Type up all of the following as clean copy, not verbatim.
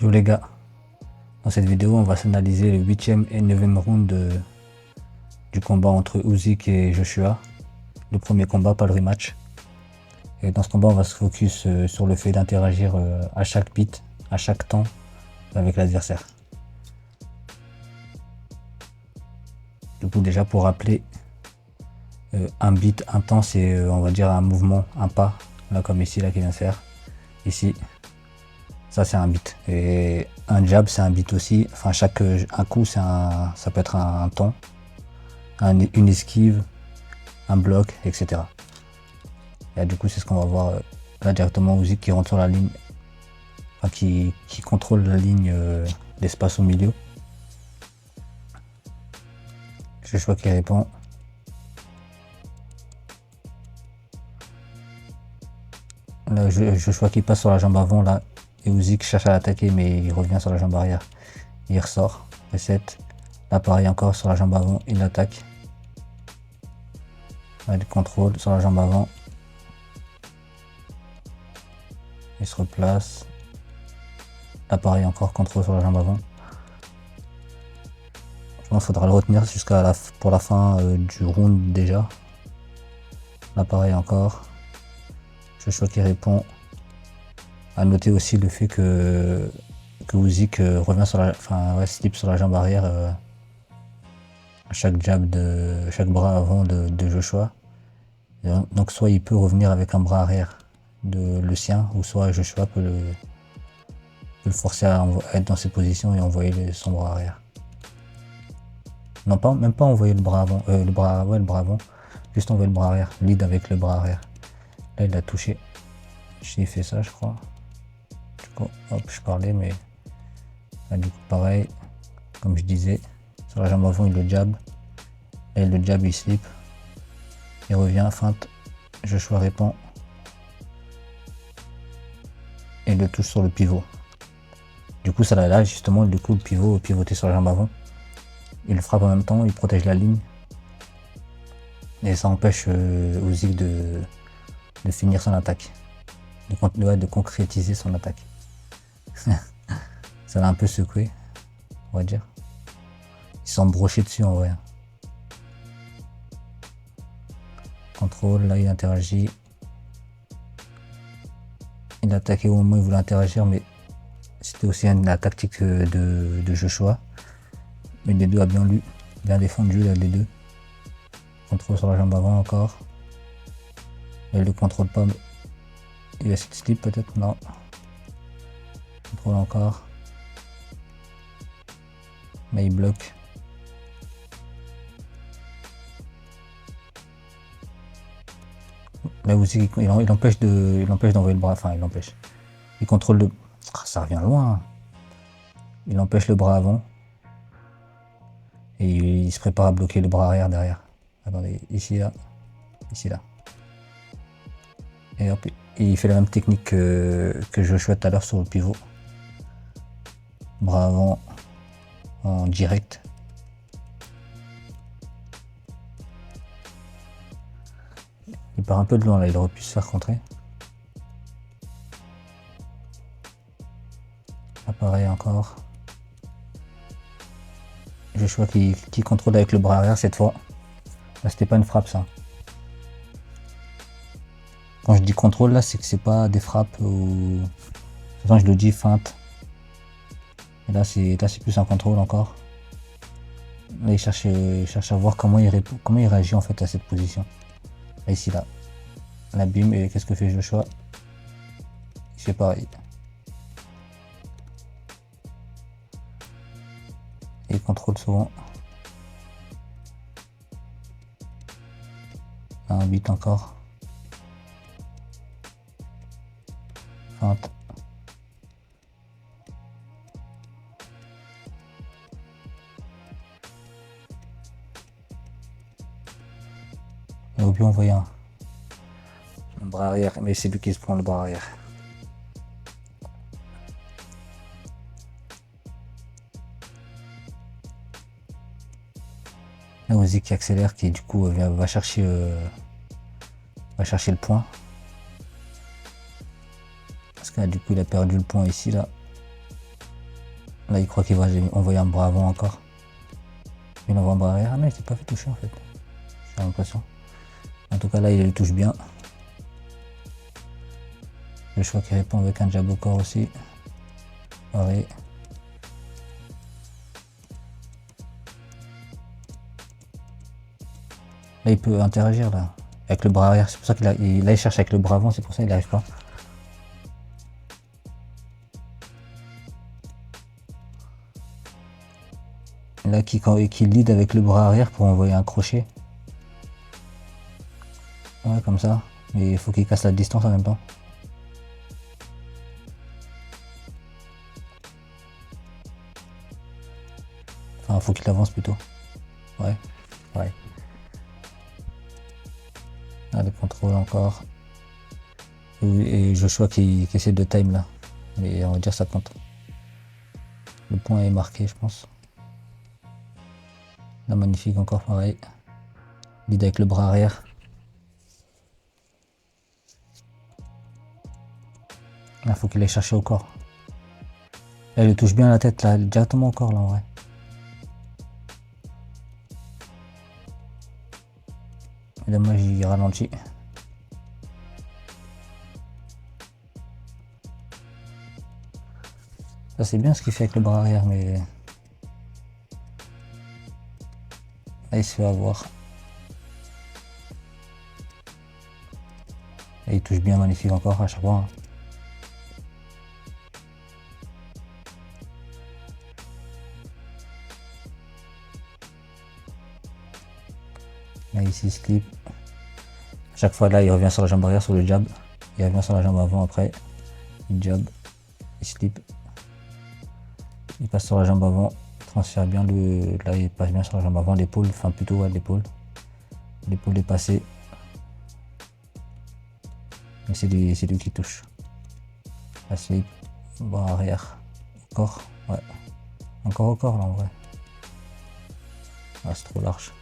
Yo les gars, dans cette vidéo on va s'analyser le 8e et 9e round du combat entre Usyk et Joshua. Le premier combat, pas le rematch. Et dans ce combat on va se focus sur le fait d'interagir à chaque beat, à chaque temps avec l'adversaire. Du coup déjà pour rappeler, un beat, un temps c'est on va dire un mouvement, un pas, là comme ici là qui vient de faire. Ici, ça c'est un beat. Et un jab c'est un beat aussi. Enfin un coup ça peut être un temps, une esquive, un bloc, etc. Et là, du coup c'est ce qu'on va voir là directement. Usyk qui rentre sur la ligne, enfin, qui contrôle la ligne, l'espace au milieu. Joshua qui répond. Là, Joshua qui passe sur la jambe avant là. Et Usyk cherche à l'attaquer mais il revient sur la jambe arrière. Il ressort. Reset. Là pareil encore sur la jambe avant, il attaque. Là, il contrôle sur la jambe avant. Il se replace. Là pareil encore, contrôle sur la jambe avant. Je pense qu'il faudra le retenir pour la fin du round déjà. Là pareil encore. Joshua qui répond. À noter aussi le fait que Usyk revient sur la, slip sur la jambe arrière à chaque jab chaque bras avant de Joshua. Et donc soit il peut revenir avec un bras arrière de le sien, ou soit Joshua peut le forcer à être dans cette position et envoyer son bras arrière. Non, même pas envoyer le bras avant, le bras avant, juste envoyer le bras arrière, lead avec le bras arrière. Là il a touché, j'ai fait ça je crois. Du coup, hop, je parlais, mais là, du coup pareil, comme je disais, sur la jambe avant il le jab, et le jab il slip, il revient, feinte, Joshua répond, et il le touche sur le pivot. Du coup ça là justement, du coup le pivot pivoté sur la jambe avant, il le frappe en même temps, il protège la ligne, et ça empêche Usyk de finir son attaque, de concrétiser son attaque. Ça l'a un peu secoué, on va dire. Ils sont brochés dessus en vrai. Contrôle, là il interagit. Il a attaqué au moment où il voulait interagir, mais c'était aussi la tactique de Joshua. Mais les deux a bien lu, bien défendu là, les deux. Contrôle sur la jambe avant encore. Là, il le contrôle pas, mais il va essayer de slip peut-être, non. Contrôle encore. Mais il bloque. Là aussi, il empêche d'envoyer le bras, enfin il empêche. Il contrôle le... Ah, ça revient loin. Il empêche le bras avant. Et il se prépare à bloquer le bras arrière derrière. Attendez, ici là. Ici là. Et hop, il fait la même technique que Joshua tout à l'heure sur le pivot. Bras avant en direct. Il part un peu de loin là, il aurait pu se faire contrer. Là pareil encore. Joshua qui contrôle avec le bras arrière cette fois. Là c'était pas une frappe ça. Quand je dis contrôle là, c'est que c'est pas des frappes ou... Attends, je le dis feinte. Et là c'est plus un contrôle encore. Là il cherche à voir comment il réagit en fait à cette position. Là ici là. La bim, et qu'est-ce que fait Joshua? Il fait pareil. Et il contrôle souvent. Un beat encore. Feinte. Il aurait pu envoyer un bras arrière, mais c'est lui qui se prend le bras arrière. Là, Usyk qui accélère, qui du coup va chercher le point. Parce que là, du coup, il a perdu le point ici, là. Là, il croit qu'il va envoyer un bras avant encore. Il envoie un bras arrière. Ah non, il s'est pas fait toucher en fait. J'ai l'impression. En tout cas, là, il le touche bien. Le choix qui répond avec un jab au corps aussi. Pareil. Là, il peut interagir là. Avec le bras arrière. C'est pour ça qu'il cherche avec le bras avant. C'est pour ça qu'il n'arrive pas. Là, qui lead avec le bras arrière pour envoyer un crochet. Ouais, comme ça. Mais il faut qu'il casse la distance en même temps. Enfin, faut qu'il avance plutôt. Ouais, ouais. Ah, le contrôle encore. Et Joshua qui essaie de time là. Mais on va dire ça compte. Le point est marqué, je pense. Là, magnifique encore, pareil. Lead avec le bras arrière. Là, faut qu'il aille chercher au corps. Là, il le touche bien la tête, là, directement au corps, là, en vrai. Et là, moi, j'y ralentis. Ça, c'est bien ce qu'il fait avec le bras arrière, mais... Là, il se fait avoir. Et il touche bien, magnifique encore, à chaque fois. Là, ici, il slip. À chaque fois, là, il revient sur la jambe arrière, sur le jab. Il revient sur la jambe avant, après. Il jab. Il slip. Il passe sur la jambe avant. Il transfère bien le... Là, il passe bien sur la jambe avant, l'épaule. Enfin, plutôt, ouais, l'épaule. L'épaule est passée. Mais c'est lui qui touche. La slip. Bras arrière. Encore. Ouais. Encore au corps, là, en vrai. Ah, c'est trop large.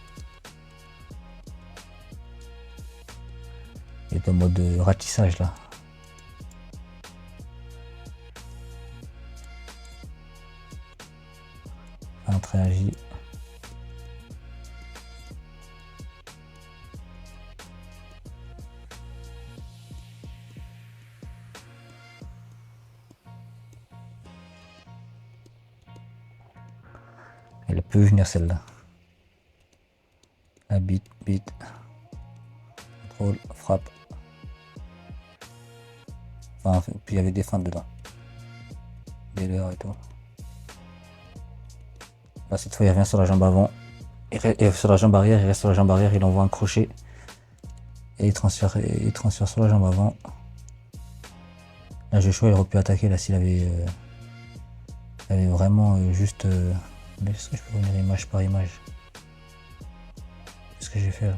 Il est en mode ratissage là. Enfin, réagit. Elle peut venir celle-là. La bite. Contrôle, frappe. Enfin, puis il y avait des feintes dedans. Des leurres et tout. Là, cette fois, il revient sur la jambe avant. Et sur la jambe arrière, il reste sur la jambe arrière, il envoie un crochet. Et il transfère sur la jambe avant. Là, Joshua, il aurait pu attaquer là s'il avait, vraiment juste. Est-ce que je peux revenir image par image? Qu'est-ce que j'ai fait là?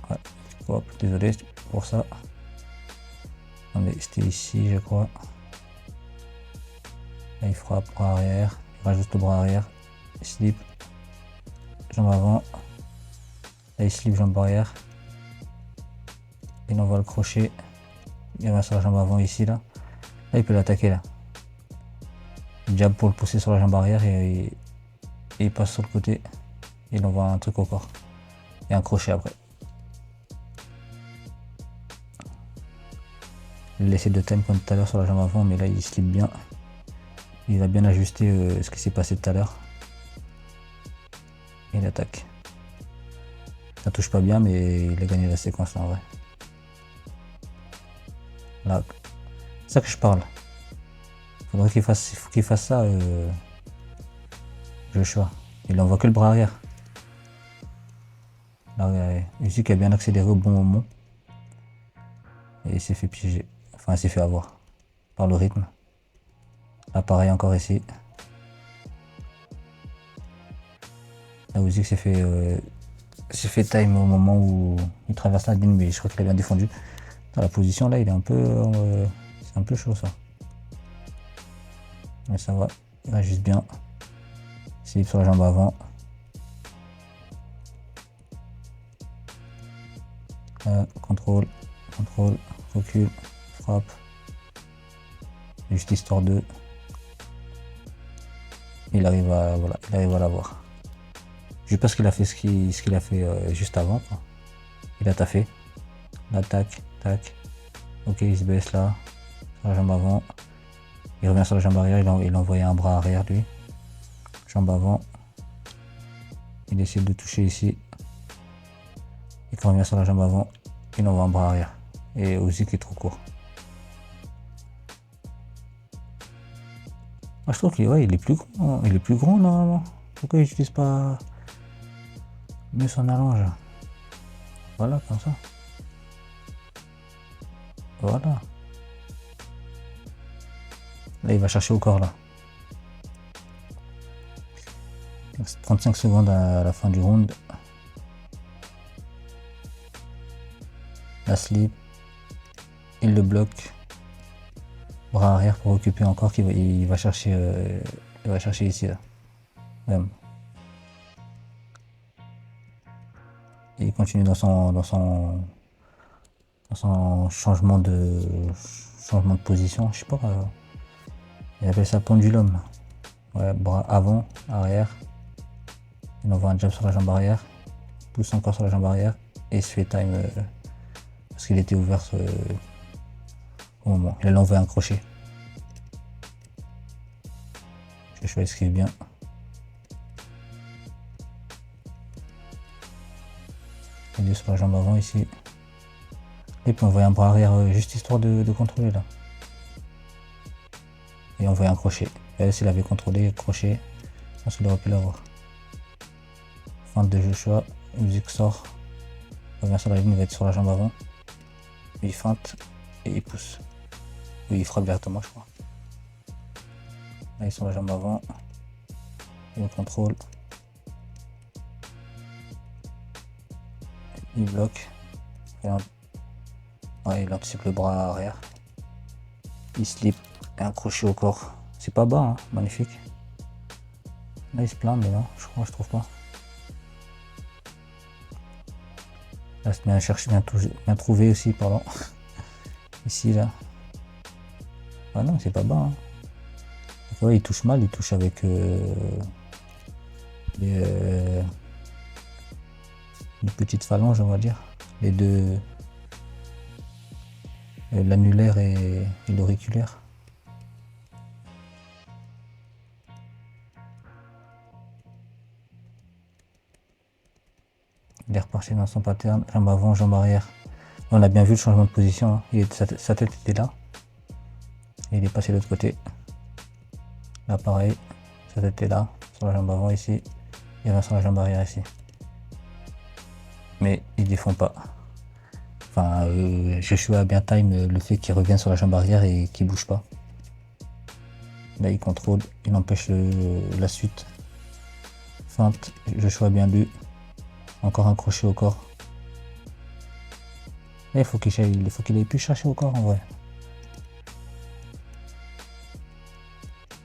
Ouais, hop, désolé pour ça. C'était ici, je crois. Là, il frappe bras arrière, il rajoute le bras arrière, il slip, jambe avant. Là, il slip jambe arrière. Il envoie le crochet. Il va sur la jambe avant ici, là. Là, il peut l'attaquer, là. Jab pour le pousser sur la jambe arrière et il passe sur le côté. Il envoie un truc au corps. Et un crochet après. Il essaie de time comme tout à l'heure sur la jambe avant, mais là, il slip bien. Il a bien ajusté ce qui s'est passé tout à l'heure. Il attaque. Ça touche pas bien, mais il a gagné la séquence là, en vrai. Là, c'est ça que je parle. Faudrait qu'il fasse ça, Joshua. Il envoie que le bras arrière. Là, ici qui a bien accéléré au bon moment. Et il s'est fait piéger. Enfin, il s'est fait avoir par le rythme. Là, pareil encore ici. Là, Usyk s'est fait time au moment où il traverse la ligne, mais je crois qu'il a bien défendu. Dans la position là, il est un peu, c'est un peu chaud ça. Mais ça va, il va juste bien. Slip sur la jambe avant. Contrôle, recul, frappe. juste histoire de... Il arrive à, voilà, il arrive à l'avoir. Je sais pas ce qu'il a fait, ce qu'il a fait juste avant, quoi. Il a taffé. L'attaque, tac. Ok, il se baisse là, sur la jambe avant. Il revient sur la jambe arrière, il a envoyé un bras arrière lui. Jambe avant. Il essaie de toucher ici. Et quand il revient sur la jambe avant, il envoie un bras arrière. Et aussi qui est trop court. Moi, je trouve qu'il ouais, il est plus grand. Il est plus grand normalement. Pourquoi il n'utilise pas mieux son allonge? Voilà, comme ça. Voilà. Là, il va chercher au corps là. 35 secondes à la fin du round. La slip. Il le bloque. Bras arrière pour occuper encore. Il va chercher ici là. Même. Et il continue dans son changement de position. Je sais pas. Il appelle ça pendulum. Ouais, bras avant, arrière. Il envoie un jab sur la jambe arrière. Pousse encore sur la jambe arrière. Et il se fait time parce qu'il était ouvert au moment. Il a envoyé un crochet. Je vais esquive bien. Il est sur la jambe avant ici. Et puis on envoie un bras arrière juste histoire de contrôler là. Et on envoie un crochet. Et là s'il avait contrôlé, crochet, je pense qu'il aurait pu l'avoir. Feinte de Joshua, musique sort. Il revient sur la ligne, il va être sur la jambe avant. Il feinte et il pousse. Oui, il frappe directement je crois. Là il est sur la jambe avant. Il contrôle. Il bloque. Ouais, il anticipe le bras arrière. Il slip et un crochet au corps. C'est pas bas, hein, magnifique. Là il se plaint, mais non, je trouve pas. Là c'est bien cherché, bien trouvé aussi, pardon. Ici là. Ah non, c'est pas bas. Hein. Ouais, il touche mal, il touche avec les petites phalanges, on va dire. Les deux. L'annulaire et l'auriculaire. Il est reparti dans son pattern, jambe avant, jambe arrière. On a bien vu le changement de position, hein. Sa tête était là. Et il est passé de l'autre côté. Là pareil, sa tête est là, sur la jambe avant ici. Il revient sur la jambe arrière ici. Mais il défend pas. Enfin, Joshua a bien time le fait qu'il revienne sur la jambe arrière et qu'il bouge pas. Là il contrôle, il empêche la suite. Feinte, Joshua a bien lu. Encore un crochet au corps. Et il faut qu'il ait pu chercher au corps en vrai.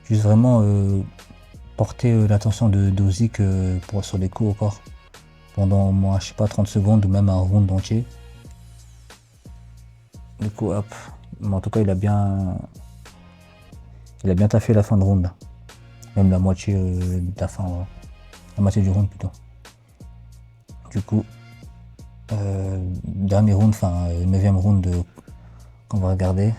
Juste vraiment porter l'attention de Dozik sur les coups au corps. Pendant au moins, je sais pas, 30 secondes ou même un round entier. Du coup, hop. Mais en tout cas, il a bien taffé la fin de round. Même la moitié de la fin, ouais. La moitié du round plutôt. Du coup, dernier round, enfin 9ème round qu'on va regarder.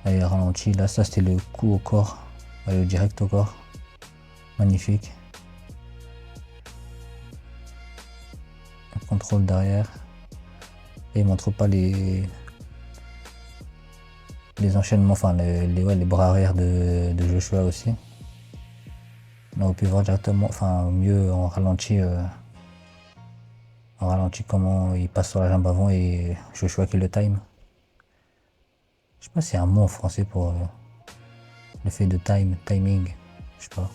Allez, ralenti, là ça c'était le coup au corps, le direct au corps, magnifique. Un contrôle derrière. Et il montre pas les enchaînements, enfin les bras arrière de Joshua aussi. On aurait pu voir directement, enfin mieux en ralenti comment il passe sur la jambe avant et Joshua qui le time. Je sais pas si c'est un mot en français pour le fait de timing, je sais pas.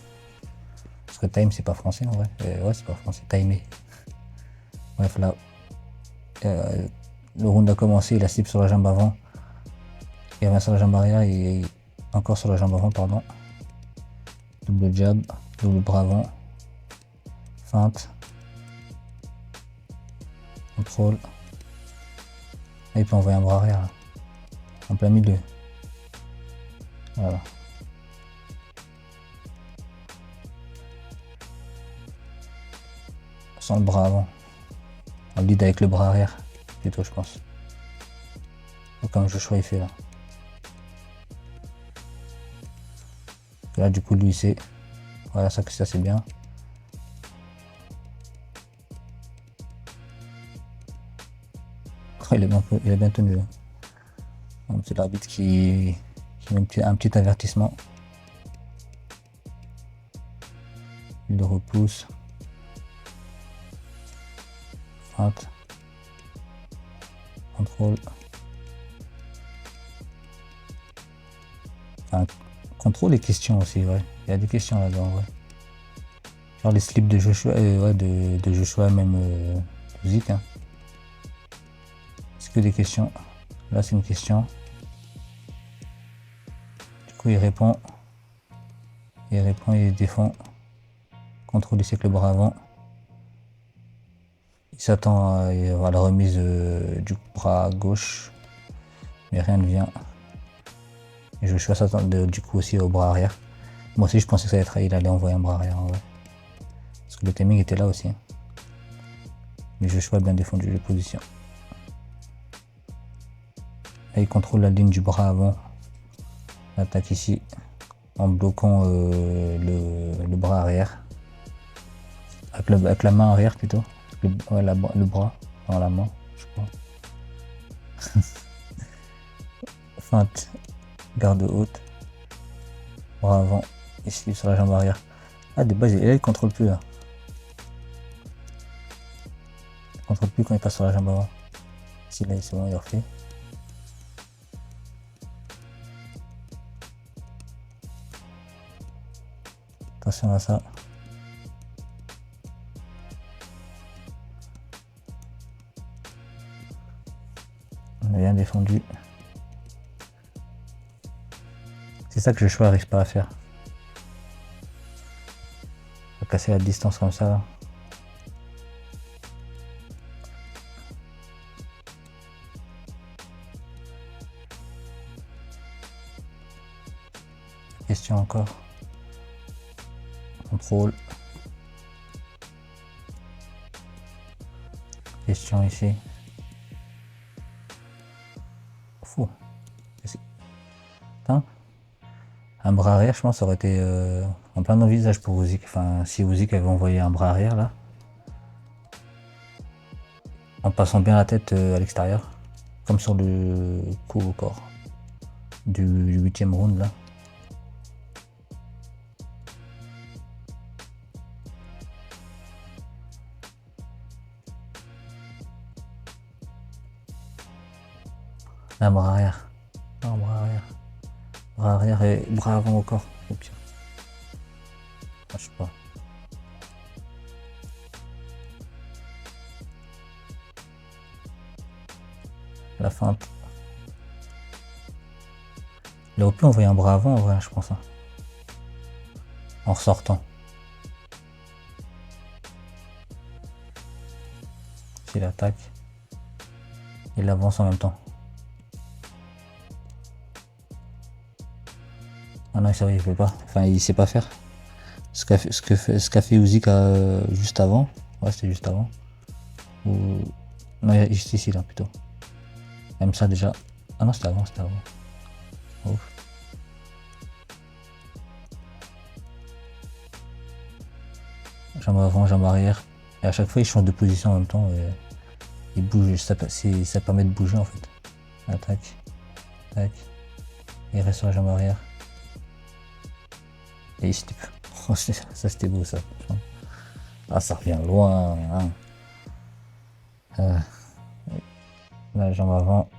Parce que time c'est pas français en vrai. Ouais c'est pas français, timer. Bref là, le round a commencé, il a slip sur la jambe avant. Il revient sur la jambe arrière et encore sur la jambe avant, pardon. Double jab, double bras avant. Feinte. Contrôle. Là, il peut envoyer un bras arrière, là. En plein milieu. Voilà. Sans le bras avant. On lead avec le bras arrière, plutôt, je pense. Comme Joshua il fait là. Là, du coup, lui, c'est. Voilà, ça c'est bien. Il est bien tenu. C'est l'arbitre qui met un petit avertissement. Il le repousse. Feinte. Contrôle. Enfin, contrôle et questions aussi, ouais. Il y a des questions là-dedans, ouais. Genre les slips de Joshua, ouais, de Joshua, même Zik. Hein. C'est que des questions. Là, c'est une question. Du coup, il répond. Il défend. Contrôle ici avec le bras avant. Il s'attend à la remise du bras gauche. Mais rien ne vient. Et Joshua s'attend du coup aussi au bras arrière. Moi aussi, je pensais que ça allait être, il allait envoyer un bras arrière. Ouais. Parce que le timing était là aussi. Hein. Mais Joshua a bien défendu les positions. Là, il contrôle la ligne du bras avant. L'attaque ici. En bloquant le bras arrière. Avec la main arrière plutôt. Le bras dans la main, je crois. Feinte. Garde haute. Bras avant. Ici sur la jambe arrière. Ah, de base, il contrôle plus là. Il contrôle plus quand il passe sur la jambe avant. Ici, là, c'est bon, il refait. Attention à ça. On a bien défendu. C'est ça que le choix n'arrive pas à faire. À casser la distance comme ça. Là. Question encore. Contrôle. Question ici. Fou. Putain. Un bras arrière, je pense, ça aurait été en plein dans le visage pour Usyk. Enfin, si Usyk avait envoyé un bras arrière là. En passant bien la tête à l'extérieur. Comme sur le coup au corps. Du 8e round là. Un bras arrière. Un bras arrière. Bras arrière et bras avant au corps. Au pire. Ah, je sais pas. La feinte. Il aurait pu envoyer un bras avant en vrai, je pense. Hein. En ressortant. S'il attaque. Il avance en même temps. Ah non, c'est vrai, il peut pas. Enfin, il sait pas faire. Ce qu'a fait Usyk juste avant. Ouais, c'était juste avant. Ou... Non, juste ici, là, plutôt. Même ça, déjà. Ah non, c'était avant, c'était avant. Ouf. Jambe avant, jambe arrière. Et à chaque fois, il change de position en même temps. Et il bouge. Ça permet de bouger, en fait. Attaque. Tac. Et il reste sur la jambe arrière. Et il slip. Oh, ça, c'était beau, ça. Ah, ça revient loin. Hein. La jambe avant.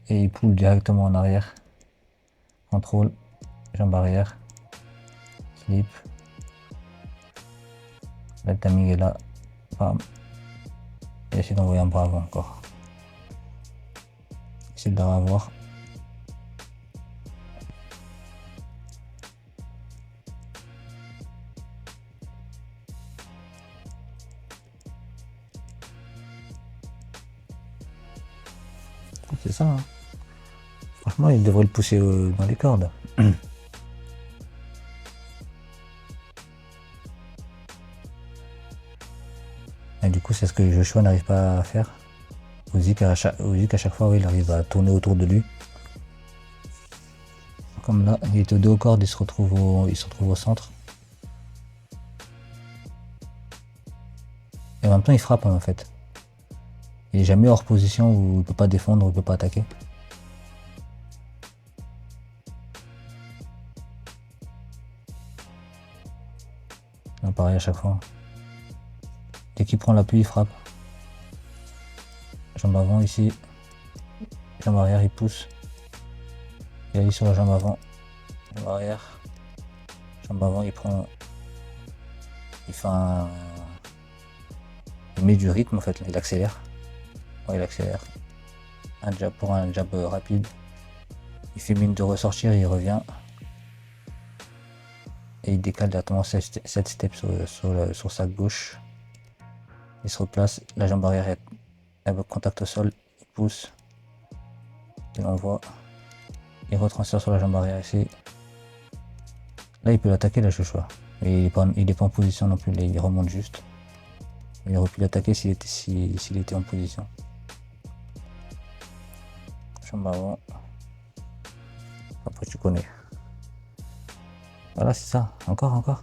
Et il poule directement en arrière. Contrôle. Jambe arrière. Slip. Le timing est là. Bam. Et essayer d'envoyer un bras avant encore. Essayer de le revoir. C'est ça, hein. Franchement, il devrait le pousser dans les cordes. Et du coup, c'est ce que Joshua n'arrive pas à faire. Usyk à chaque fois, oui, il arrive à tourner autour de lui. Comme là, il est aux deux cordes, il se retrouve au centre. Et en même temps, il frappe, hein, en fait. Il est jamais hors position où il peut pas défendre, où il peut pas attaquer. Là, pareil à chaque fois. Dès qu'il prend l'appui, il frappe. Jambe avant ici. Jambe arrière, il pousse. Il allie sur la jambe avant. Jambe arrière. Jambe avant, il prend. Il fait un. Il met du rythme en fait, il accélère. Ouais, il accélère. Un jab pour un jab rapide. Il fait mine de ressortir, il revient. Et il décale directement 7 steps sur sa gauche. Il se replace, la jambe arrière est avec contact au sol, il pousse. Il envoie. Il retransfère sur la jambe arrière ici. Là il peut l'attaquer là Joshua. Mais il est pas en position non plus, il remonte juste. Il aurait pu l'attaquer s'il était en position. Jambe avant. Après tu connais. Voilà c'est ça. Encore.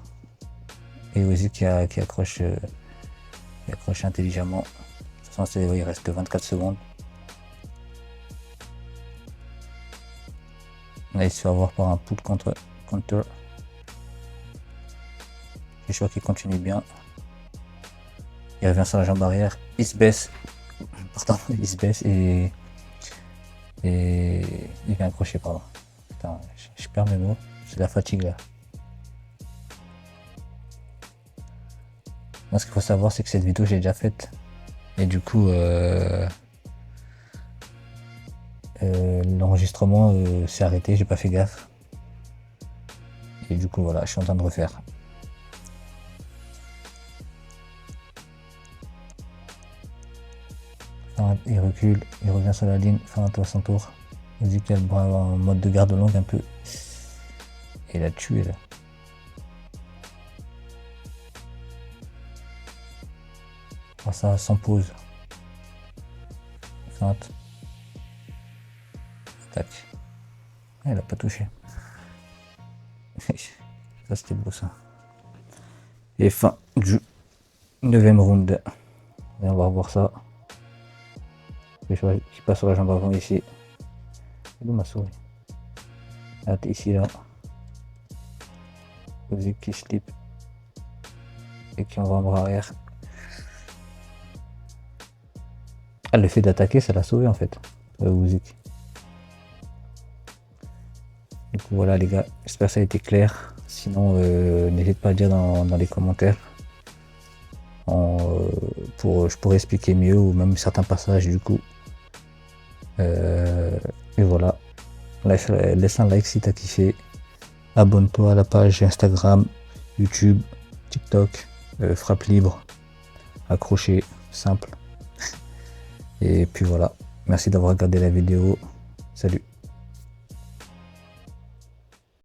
Et Usyk qui accroche intelligemment. De toute façon il reste 24 secondes. Là il se fait avoir par un pull counter. Joshua qui continue bien. Il revient sur la jambe arrière, il se baisse. Pourtant il se baisse et il vient accrocher, pardon. Putain, je perds mes mots, c'est la fatigue là. Moi, ce qu'il faut savoir, c'est que cette vidéo j'ai déjà faite. Et du coup, l'enregistrement s'est arrêté, j'ai pas fait gaffe. Et du coup, voilà, je suis en train de refaire. Il recule, il revient sur la ligne, fait un tour à son tour. Il dit qu'il a le bras en mode de garde longue un peu. Et il a tué là. Alors ça sans pause. Feinte. Tac. Ah, il a pas touché. Ça c'était beau ça. Et fin du 9ème round. Et on va revoir ça. Qui passe sur la jambe avant ici. C'est où ma souris? Ah, t'es ici là. Usyk qui slip. Et qui envoie un bras arrière. Ah, le fait d'attaquer, ça l'a sauvé en fait. Usyk. Du coup voilà les gars, j'espère que ça a été clair. Sinon n'hésite pas à dire dans les commentaires. Je pourrais expliquer mieux ou même certains passages du coup. Et voilà. Laisse un like si t'as kiffé. Abonne-toi à la page Instagram, YouTube, TikTok, frappe libre, accroché, simple. Et puis voilà. Merci d'avoir regardé la vidéo. Salut.